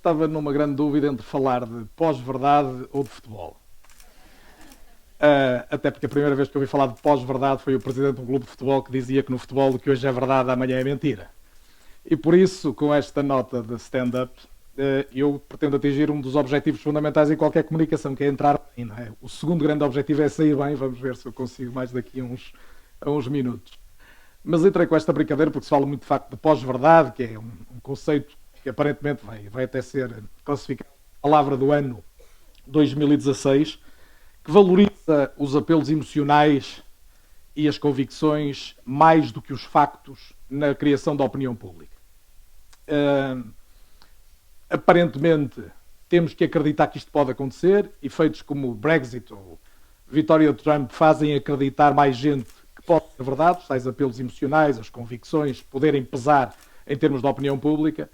estava numa grande dúvida entre falar de pós-verdade ou de futebol. Até porque a primeira vez que eu ouvi falar de pós-verdade foi o presidente de um clube de futebol que dizia que no futebol o que hoje é verdade, amanhã é mentira. E por isso, com esta nota de stand-up, eu pretendo atingir um dos objetivos fundamentais em qualquer comunicação, que é entrar bem, não é? O segundo grande objetivo é sair bem, vamos ver se eu consigo mais daqui a uns minutos. Mas entrei com esta brincadeira porque se fala muito de facto de pós-verdade, que é um conceito que aparentemente vai até ser classificado a palavra do ano 2016, que valoriza os apelos emocionais e as convicções mais do que os factos na criação da opinião pública. Aparentemente temos que acreditar que isto pode acontecer, e feitos como o Brexit ou vitória de Trump fazem acreditar mais gente que pode ser verdade, os tais apelos emocionais, as convicções poderem pesar em termos de opinião pública.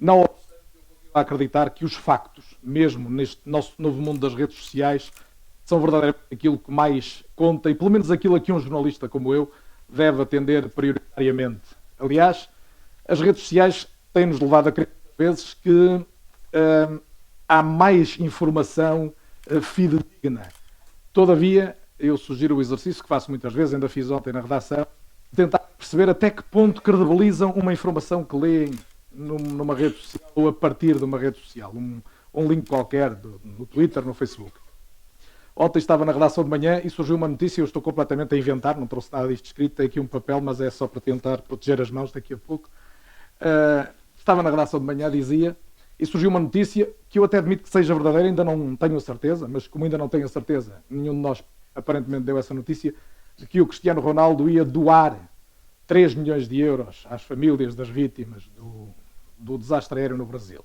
Não obstante, eu continuo a acreditar que os factos, mesmo neste nosso novo mundo das redes sociais, são verdadeiramente aquilo que mais conta, e pelo menos aquilo a que um jornalista como eu deve atender prioritariamente. Aliás, as redes sociais têm-nos levado a crer vezes que há mais informação fidedigna. Todavia, eu sugiro o exercício que faço muitas vezes, ainda fiz ontem na redação, tentar perceber até que ponto credibilizam uma informação que leem numa rede social ou a partir de uma rede social, um link qualquer no Twitter, no Facebook. Ontem estava na redação de manhã e surgiu uma notícia, eu estou completamente a inventar, não trouxe nada disto escrito, tenho aqui um papel, mas é só para tentar proteger as mãos daqui a pouco. Estava na redação de manhã, dizia, e surgiu uma notícia que eu até admito que seja verdadeira, ainda não tenho a certeza, mas como ainda não tenho a certeza, nenhum de nós aparentemente deu essa notícia, de que o Cristiano Ronaldo ia doar 3 milhões de euros às famílias das vítimas do desastre aéreo no Brasil.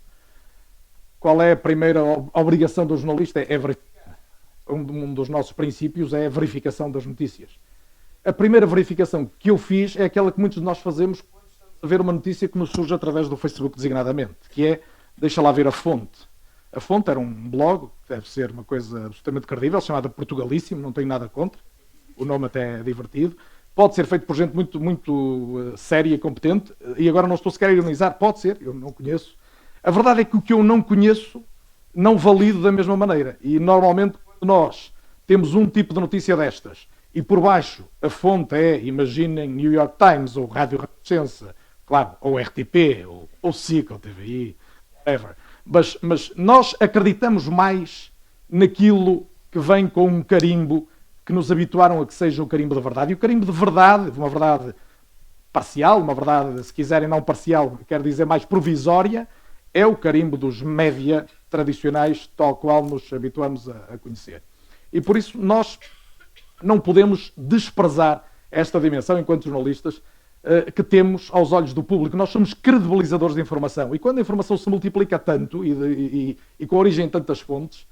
Qual é a primeira obrigação do jornalista? É verificar. Um dos nossos princípios é a verificação das notícias. A primeira verificação que eu fiz é aquela que muitos de nós fazemos quando estamos a ver uma notícia que nos surge através do Facebook designadamente, que é, deixa lá ver a fonte. A fonte era um blog, que deve ser uma coisa absolutamente credível, chamada Portugalíssimo, não tenho nada contra, o nome até é divertido. Pode ser feito por gente muito séria e competente, e agora não estou sequer a ironizar, pode ser, eu não conheço. A verdade é que o que eu não conheço não valido da mesma maneira, e normalmente quando nós temos um tipo de notícia destas, e por baixo a fonte é, imaginem, New York Times, ou Rádio Renascença, claro, ou RTP, ou SIC, ou TVI, whatever. Mas nós acreditamos mais naquilo que vem com um carimbo que nos habituaram a que seja o carimbo de verdade. E o carimbo de verdade, uma verdade parcial, uma verdade, se quiserem, não parcial, quer dizer mais provisória, é o carimbo dos média tradicionais, tal qual nos habituamos a conhecer. E por isso nós não podemos desprezar esta dimensão, enquanto jornalistas, que temos aos olhos do público. Nós somos credibilizadores de informação. E quando a informação se multiplica tanto e com origem em tantas fontes,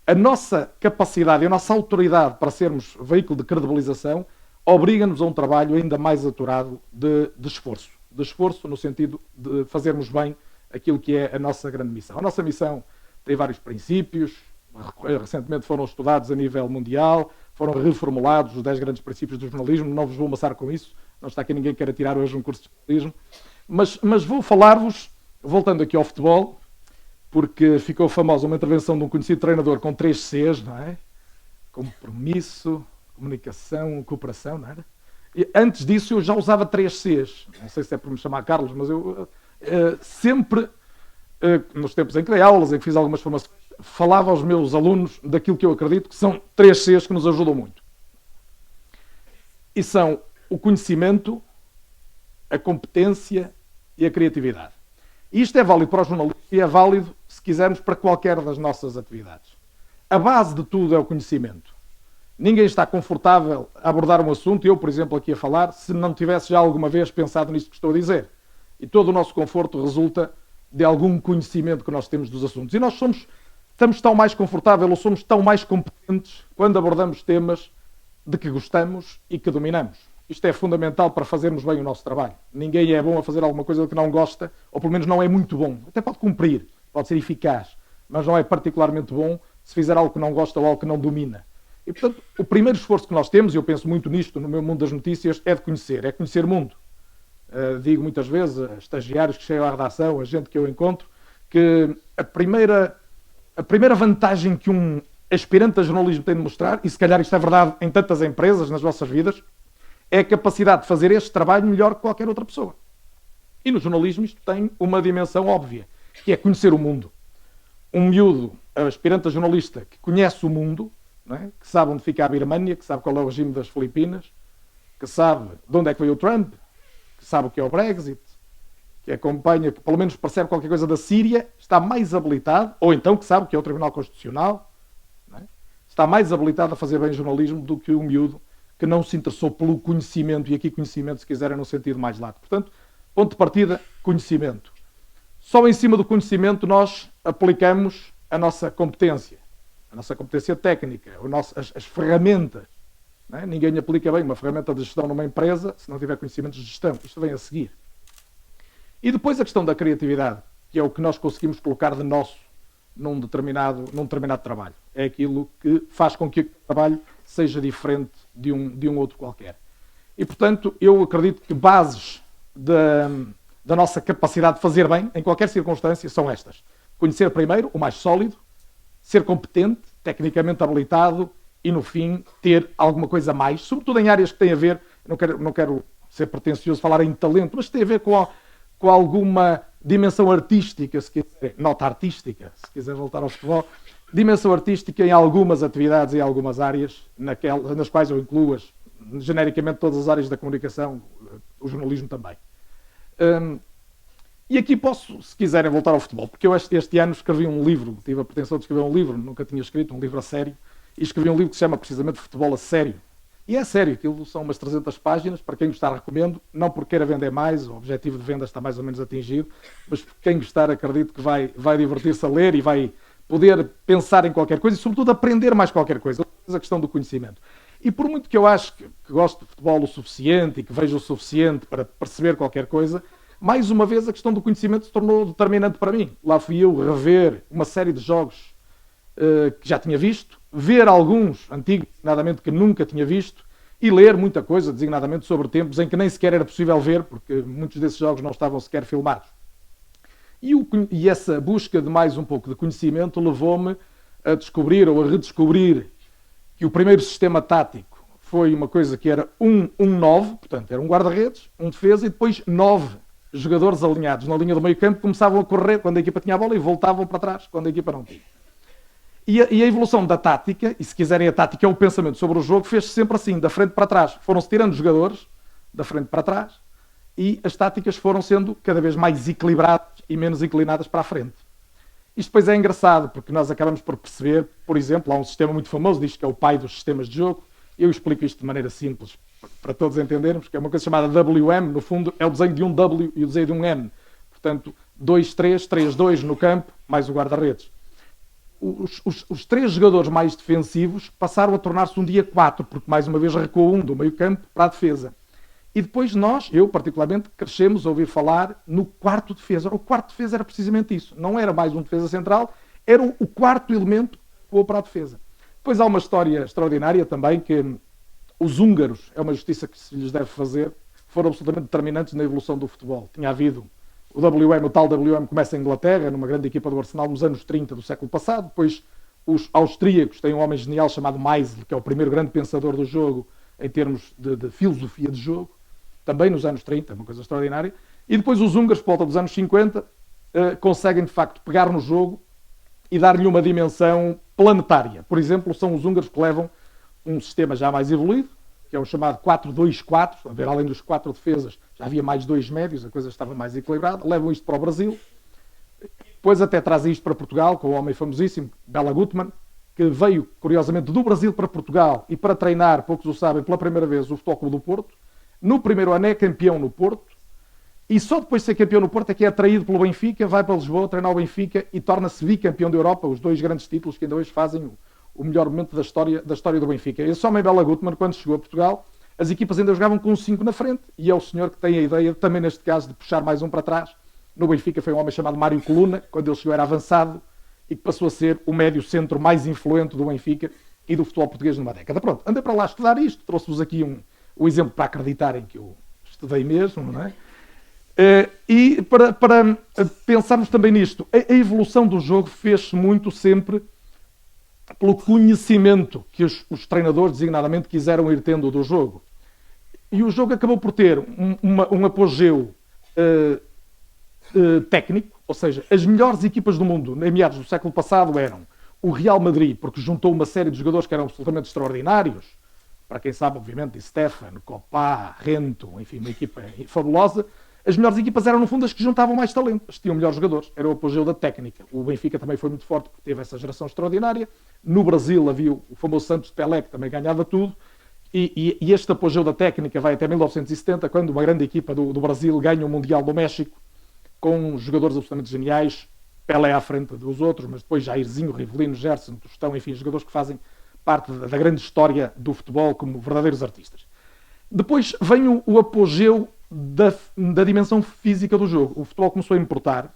a nossa capacidade e a nossa autoridade para sermos veículo de credibilização obriga-nos a um trabalho ainda mais aturado de esforço. De esforço no sentido de fazermos bem aquilo que é a nossa grande missão. A nossa missão tem vários princípios, recentemente foram estudados a nível mundial, foram reformulados os 10 grandes princípios do jornalismo, não vos vou amassar com isso, não está aqui ninguém que queira tirar hoje um curso de jornalismo, mas vou falar-vos, voltando aqui ao futebol, porque ficou famosa uma intervenção de um conhecido treinador com 3 Cs, não é? Compromisso, comunicação, cooperação, não era? E antes disso eu já usava 3 Cs, não sei se é por me chamar Carlos, mas eu sempre, nos tempos em que dei aulas, em que fiz algumas formações, falava aos meus alunos daquilo que eu acredito que são 3 Cs que nos ajudam muito. E são o conhecimento, a competência e a criatividade. E isto é válido para o jornalismo e é válido, se quisermos, para qualquer das nossas atividades. A base de tudo é o conhecimento. Ninguém está confortável a abordar um assunto, eu, por exemplo, aqui a falar, se não tivesse já alguma vez pensado nisto que estou a dizer. E todo o nosso conforto resulta de algum conhecimento que nós temos dos assuntos. E nós estamos tão mais confortáveis ou somos tão mais competentes quando abordamos temas de que gostamos e que dominamos. Isto é fundamental para fazermos bem o nosso trabalho. Ninguém é bom a fazer alguma coisa que não gosta, ou pelo menos não é muito bom. Até pode cumprir, pode ser eficaz, mas não é particularmente bom se fizer algo que não gosta ou algo que não domina. E, portanto, o primeiro esforço que nós temos, e eu penso muito nisto no meu mundo das notícias, é conhecer o mundo. Digo muitas vezes a estagiários que chegam à redação, a gente que eu encontro, que a primeira vantagem que um aspirante a jornalismo tem de mostrar, e se calhar isto é verdade em tantas empresas, nas vossas vidas, é a capacidade de fazer este trabalho melhor que qualquer outra pessoa. E no jornalismo isto tem uma dimensão óbvia, que é conhecer o mundo. Um miúdo, aspirante a jornalista, que conhece o mundo, não é? Que sabe onde fica a Birmânia, que sabe qual é o regime das Filipinas, que sabe de onde é que veio o Trump, que sabe o que é o Brexit, que acompanha, que pelo menos percebe qualquer coisa da Síria, está mais habilitado, ou então que sabe o que é o Tribunal Constitucional, não é? Está mais habilitado a fazer bem jornalismo do que o miúdo que não se interessou pelo conhecimento, e aqui conhecimento, se quiserem, no sentido mais lato. Portanto, ponto de partida, conhecimento. Só em cima do conhecimento nós aplicamos a nossa competência técnica, as ferramentas. Não é? Ninguém aplica bem uma ferramenta de gestão numa empresa se não tiver conhecimentos de gestão. Isto vem a seguir. E depois a questão da criatividade, que é o que nós conseguimos colocar de nosso num determinado trabalho. É aquilo que faz com que o trabalho seja diferente de um outro qualquer. E, portanto, eu acredito que bases da nossa capacidade de fazer bem, em qualquer circunstância, são estas. Conhecer primeiro, o mais sólido, ser competente, tecnicamente habilitado e, no fim, ter alguma coisa a mais, sobretudo em áreas que têm a ver, não quero ser pretencioso falar em talento, mas que têm a ver com alguma dimensão artística, se quiser, nota artística, se quiser voltar ao futebol, dimensão artística em algumas atividades e algumas áreas, nas quais eu incluo genericamente todas as áreas da comunicação, o jornalismo também. E aqui posso, se quiserem, voltar ao futebol, porque eu este ano escrevi um livro, tive a pretensão de escrever um livro, nunca tinha escrito um livro a sério, e escrevi um livro que se chama precisamente Futebol a Sério. E é sério, aquilo são umas 300 páginas, para quem gostar recomendo, não porque queira vender mais, o objetivo de venda está mais ou menos atingido, mas quem gostar acredito que vai divertir-se a ler e vai poder pensar em qualquer coisa e sobretudo aprender mais qualquer coisa, a questão do conhecimento. E por muito que eu acho que gosto de futebol o suficiente e que vejo o suficiente para perceber qualquer coisa, mais uma vez a questão do conhecimento se tornou determinante para mim. Lá fui eu rever uma série de jogos que já tinha visto, ver alguns antigos, designadamente, que nunca tinha visto, e ler muita coisa, designadamente, sobre tempos em que nem sequer era possível ver, porque muitos desses jogos não estavam sequer filmados. E essa busca de mais um pouco de conhecimento levou-me a descobrir ou a redescobrir que o primeiro sistema tático foi uma coisa que era 1-9, portanto, era um guarda-redes, um defesa e depois 9 jogadores alinhados na linha do meio-campo, começavam a correr quando a equipa tinha a bola e voltavam para trás quando a equipa não tinha. E a evolução da tática, e se quiserem a tática é o pensamento sobre o jogo, fez-se sempre assim, da frente para trás. Foram-se tirando jogadores da frente para trás e as táticas foram sendo cada vez mais equilibradas e menos inclinadas para a frente. Isto depois é engraçado, porque nós acabamos por perceber, por exemplo, há um sistema muito famoso, diz que é o pai dos sistemas de jogo, eu explico isto de maneira simples, para todos entendermos, que é uma coisa chamada WM, no fundo é o desenho de um W e o desenho de um M. Portanto, 2-3, 3-2 no campo, mais o guarda-redes. Os 3 jogadores mais defensivos passaram a tornar-se um dia 4, porque mais uma vez recuou um do meio campo para a defesa. E depois eu particularmente, crescemos a ouvir falar no quarto defesa. O quarto defesa era precisamente isso. Não era mais um defesa central, era o quarto elemento que recuou para a defesa. Depois há uma história extraordinária também, que os húngaros, é uma justiça que se lhes deve fazer, foram absolutamente determinantes na evolução do futebol. Tinha havido o WM, o tal WM começa em Inglaterra, numa grande equipa do Arsenal nos anos 30 do século passado. Depois os austríacos têm um homem genial chamado Meisel, que é o primeiro grande pensador do jogo em termos de filosofia de jogo, também nos anos 30, uma coisa extraordinária. E depois os húngaros, por volta dos anos 50, conseguem de facto pegar no jogo e dar-lhe uma dimensão planetária. Por exemplo, são os húngaros que levam um sistema já mais evoluído, que é o chamado 4-2-4, a ver, além dos 4 defesas, já havia mais 2 médios, a coisa estava mais equilibrada, levam isto para o Brasil, depois até trazem isto para Portugal, com o homem famosíssimo, Bela Gutmann, que veio, curiosamente, do Brasil para Portugal e para treinar, poucos o sabem, pela primeira vez o Futebol Clube do Porto. No primeiro ano é campeão no Porto, e só depois de ser campeão no Porto é que é atraído pelo Benfica, vai para Lisboa, treinar o Benfica e torna-se bicampeão da Europa, os 2 grandes títulos que ainda hoje fazem o melhor momento da história do Benfica. Esse homem, Bela Gutmann, quando chegou a Portugal, as equipas ainda jogavam com 5 na frente, e é o senhor que tem a ideia, também neste caso, de puxar mais um para trás. No Benfica foi um homem chamado Mário Coluna, quando ele chegou era avançado, e que passou a ser o médio-centro mais influente do Benfica e do futebol português numa década. Pronto, andei para lá estudar isto, trouxe-vos aqui o exemplo para acreditarem que eu estudei mesmo, não é? E para pensarmos também nisto, a evolução do jogo fez-se muito sempre pelo conhecimento que os treinadores, designadamente, quiseram ir tendo do jogo. E o jogo acabou por ter um apogeu técnico, ou seja, as melhores equipas do mundo, em meados do século passado, eram o Real Madrid, porque juntou uma série de jogadores que eram absolutamente extraordinários, para quem sabe, obviamente, de Stefano, Copa, Rento, enfim, uma equipa fabulosa. As melhores equipas eram, no fundo, as que juntavam mais talento, as que tinham melhores jogadores. Era o apogeu da técnica. O Benfica também foi muito forte, porque teve essa geração extraordinária. No Brasil havia o famoso Santos de Pelé, que também ganhava tudo. E este apogeu da técnica vai até 1970, quando uma grande equipa do Brasil ganha o Mundial do México, com jogadores absolutamente geniais, Pelé à frente dos outros, mas depois Jairzinho, Rivelino, Gerson, Tostão, enfim, jogadores que fazem parte da grande história do futebol como verdadeiros artistas. Depois vem o apogeu da dimensão física do jogo. O futebol começou a importar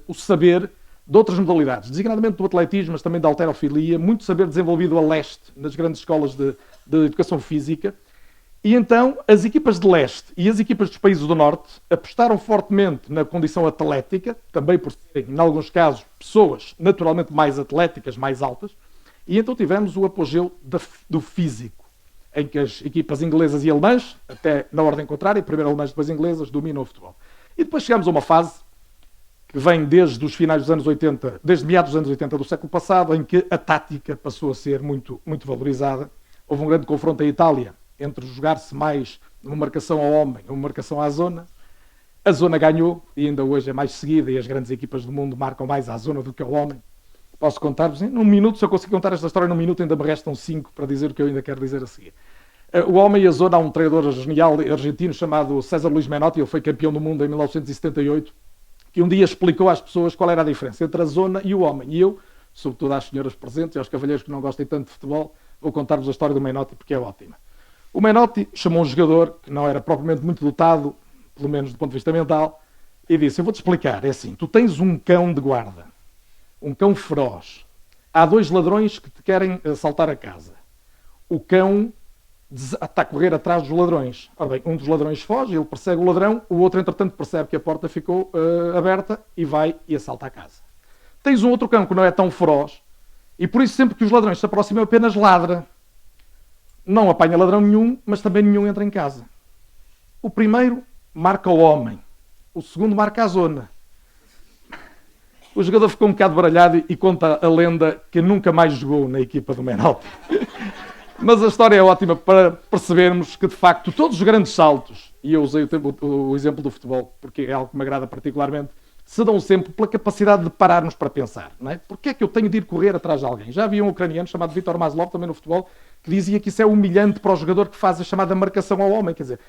o saber de outras modalidades, designadamente do atletismo, mas também da halterofilia, muito saber desenvolvido a leste nas grandes escolas de educação física. E então as equipas de leste e as equipas dos países do norte apostaram fortemente na condição atlética, também por serem, em alguns casos, pessoas naturalmente mais atléticas, mais altas, e então tivemos o apogeu do físico, em que as equipas inglesas e alemãs, até na ordem contrária, primeiro alemãs, depois inglesas, dominam o futebol. E depois chegamos a uma fase que vem desde os finais dos anos 80, desde meados dos anos 80 do século passado, em que a tática passou a ser muito, muito valorizada. Houve um grande confronto em Itália entre jogar-se mais uma marcação ao homem ou uma marcação à zona. A zona ganhou e ainda hoje é mais seguida e as grandes equipas do mundo marcam mais à zona do que ao homem. Posso contar-vos num minuto, se eu conseguir contar esta história num minuto, ainda me restam 5 para dizer o que eu ainda quero dizer a seguir. O homem e a zona, há um treinador genial argentino chamado César Luís Menotti, ele foi campeão do mundo em 1978, que um dia explicou às pessoas qual era a diferença entre a zona e o homem. E eu, sobretudo às senhoras presentes e aos cavalheiros que não gostem tanto de futebol, vou contar-vos a história do Menotti porque é ótima. O Menotti chamou um jogador que não era propriamente muito dotado, pelo menos do ponto de vista mental, e disse, eu vou-te explicar, é assim, tu tens um cão de guarda, um cão feroz. Há 2 ladrões que te querem assaltar a casa. O cão está a correr atrás dos ladrões. Ora bem, um dos ladrões foge, ele persegue o ladrão, o outro, entretanto, percebe que a porta ficou aberta e vai e assalta a casa. Tens um outro cão que não é tão feroz e por isso sempre que os ladrões se aproximam apenas ladra. Não apanha ladrão nenhum, mas também nenhum entra em casa. O primeiro marca o homem, o segundo marca a zona. O jogador ficou um bocado baralhado e conta a lenda que nunca mais jogou na equipa do Menotti. Mas a história é ótima para percebermos que, de facto, todos os grandes saltos, e eu usei o exemplo do futebol, porque é algo que me agrada particularmente, se dão sempre pela capacidade de pararmos para pensar. Não é? Porquê é que eu tenho de ir correr atrás de alguém? Já havia um ucraniano chamado Viktor Maslov, também no futebol, que dizia que isso é humilhante para o jogador que faz a chamada marcação ao homem. Quer dizer,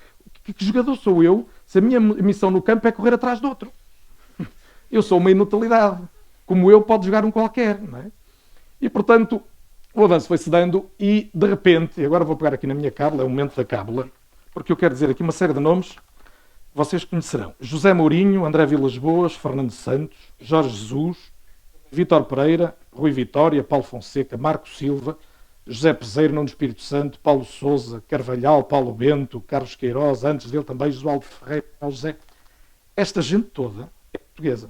que jogador sou eu se a minha missão no campo é correr atrás de outro? Eu sou uma inutilidade. Como eu, pode jogar um qualquer. Não é? E, portanto, o avanço foi-se dando e, de repente, e agora vou pegar aqui na minha cábula, é o momento da cábula, porque eu quero dizer aqui uma série de nomes, vocês conhecerão. José Mourinho, André Vilas Boas, Fernando Santos, Jorge Jesus, Vítor Pereira, Rui Vitória, Paulo Fonseca, Marco Silva, José Peseiro, Nuno Espírito Santo, Paulo Sousa, Carvalhal, Paulo Bento, Carlos Queiroz, antes dele também Josualdo Ferreira, José. Esta gente toda é portuguesa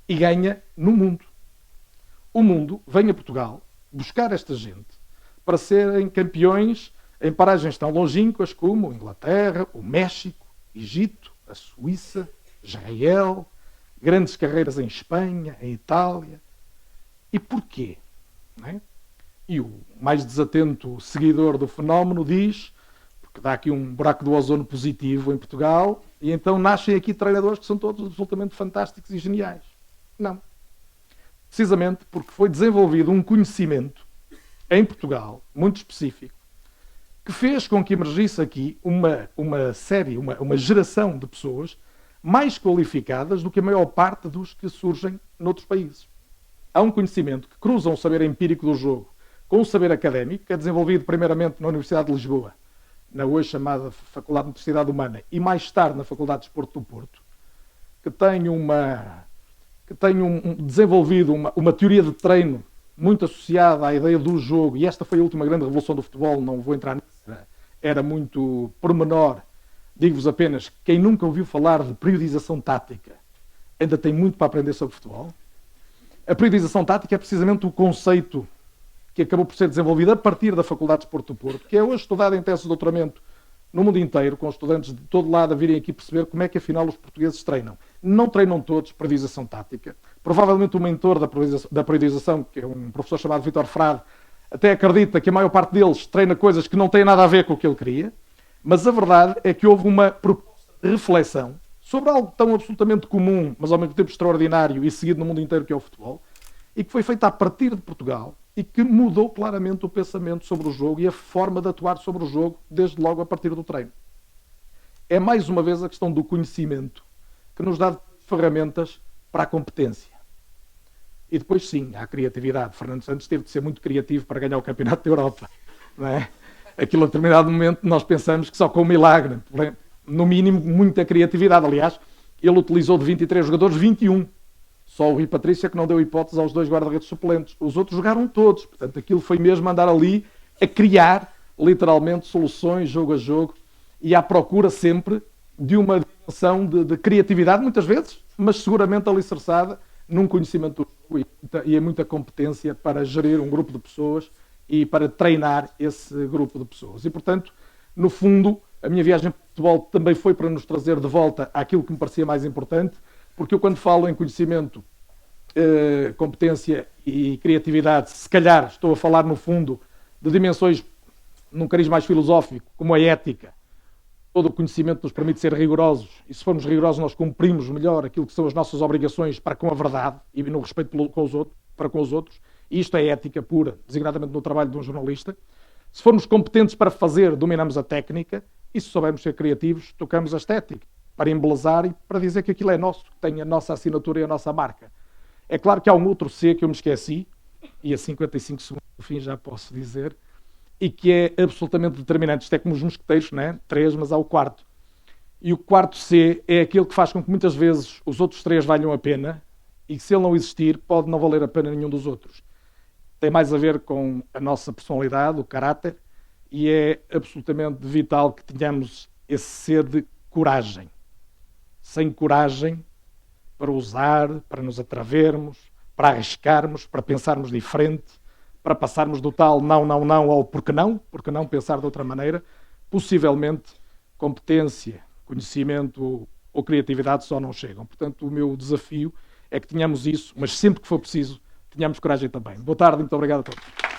e ganha no mundo. O mundo vem a Portugal buscar esta gente para serem campeões em paragens tão longínquas como Inglaterra, o México, Egito, a Suíça, Israel, grandes carreiras em Espanha, em Itália. E porquê? Não é? E o mais desatento seguidor do fenómeno diz, porque dá aqui um buraco do ozono positivo em Portugal, e então nascem aqui treinadores que são todos absolutamente fantásticos e geniais. Não. Precisamente porque foi desenvolvido um conhecimento em Portugal, muito específico, que fez com que emergisse aqui uma série, uma geração de pessoas mais qualificadas do que a maior parte dos que surgem noutros países. Há um conhecimento que cruza o saber empírico do jogo com o saber académico, que é desenvolvido primeiramente na Universidade de Lisboa, na hoje chamada Faculdade de Universidade Humana, e mais tarde na Faculdade de Desporto do Porto, que tem desenvolvido uma teoria de treino muito associada à ideia do jogo, e esta foi a última grande revolução do futebol, não vou entrar nisso, era muito pormenor, Digo-vos apenas que quem nunca ouviu falar de periodização tática ainda tem muito para aprender sobre futebol. A periodização tática é precisamente o conceito que acabou por ser desenvolvido a partir da Faculdade de Desporto do Porto, que é hoje estudado em tese de doutoramento no mundo inteiro, com estudantes de todo lado a virem aqui perceber como é que afinal os portugueses treinam. Não treinam todos periodização tática. Provavelmente o mentor da periodização, que é um professor chamado Vítor Frade, até acredita que a maior parte deles treina coisas que não têm nada a ver com o que ele queria, mas a verdade é que houve uma proposta de reflexão sobre algo tão absolutamente comum, mas ao mesmo tempo extraordinário e seguido no mundo inteiro, que é o futebol, e que foi feita a partir de Portugal e que mudou claramente o pensamento sobre o jogo e a forma de atuar sobre o jogo, desde logo a partir do treino. É mais uma vez a questão do conhecimento que nos dá ferramentas para a competência. E depois sim, há a criatividade. Fernando Santos teve de ser muito criativo para ganhar o Campeonato da Europa. Não é? Aquilo a determinado momento nós pensamos que só com um milagre, no mínimo muita criatividade. Aliás, ele utilizou de 23 jogadores 21. Só o Rui Patrício é que não deu hipótese aos 2 guarda-redes suplentes. Os outros jogaram todos. Portanto, aquilo foi mesmo andar ali a criar, literalmente, soluções, jogo a jogo, e à procura sempre de uma dimensão de criatividade, muitas vezes, mas seguramente alicerçada num conhecimento do jogo e muita competência para gerir um grupo de pessoas e para treinar esse grupo de pessoas. E, portanto, no fundo, a minha viagem para o futebol também foi para nos trazer de volta àquilo que me parecia mais importante, porque eu, quando falo em conhecimento, competência e criatividade, se calhar estou a falar, no fundo, de dimensões num cariz mais filosófico, como a ética. Todo o conhecimento nos permite ser rigorosos, e se formos rigorosos nós cumprimos melhor aquilo que são as nossas obrigações para com a verdade e no respeito para com os outros, e isto é ética pura, designadamente no trabalho de um jornalista. Se formos competentes para fazer, dominamos a técnica, e se soubermos ser criativos, tocamos a estética, para embelezar e para dizer que aquilo é nosso, que tem a nossa assinatura e a nossa marca. É claro que há um outro C que eu me esqueci, e a 55 segundos do fim já posso dizer, e que é absolutamente determinante. Isto é como os mosqueteiros, não é? 3, mas há o quarto. E o quarto C é aquele que faz com que muitas vezes os outros 3 valham a pena, e que se ele não existir, pode não valer a pena nenhum dos outros. Tem mais a ver com a nossa personalidade, o caráter, e é absolutamente vital que tenhamos esse C de coragem. Sem coragem para usar, para nos atrevermos, para arriscarmos, para pensarmos diferente, para passarmos do tal não ao porque não pensar de outra maneira, possivelmente competência, conhecimento ou criatividade só não chegam. Portanto, o meu desafio é que tenhamos isso, mas sempre que for preciso, tenhamos coragem também. Boa tarde, muito obrigado a todos.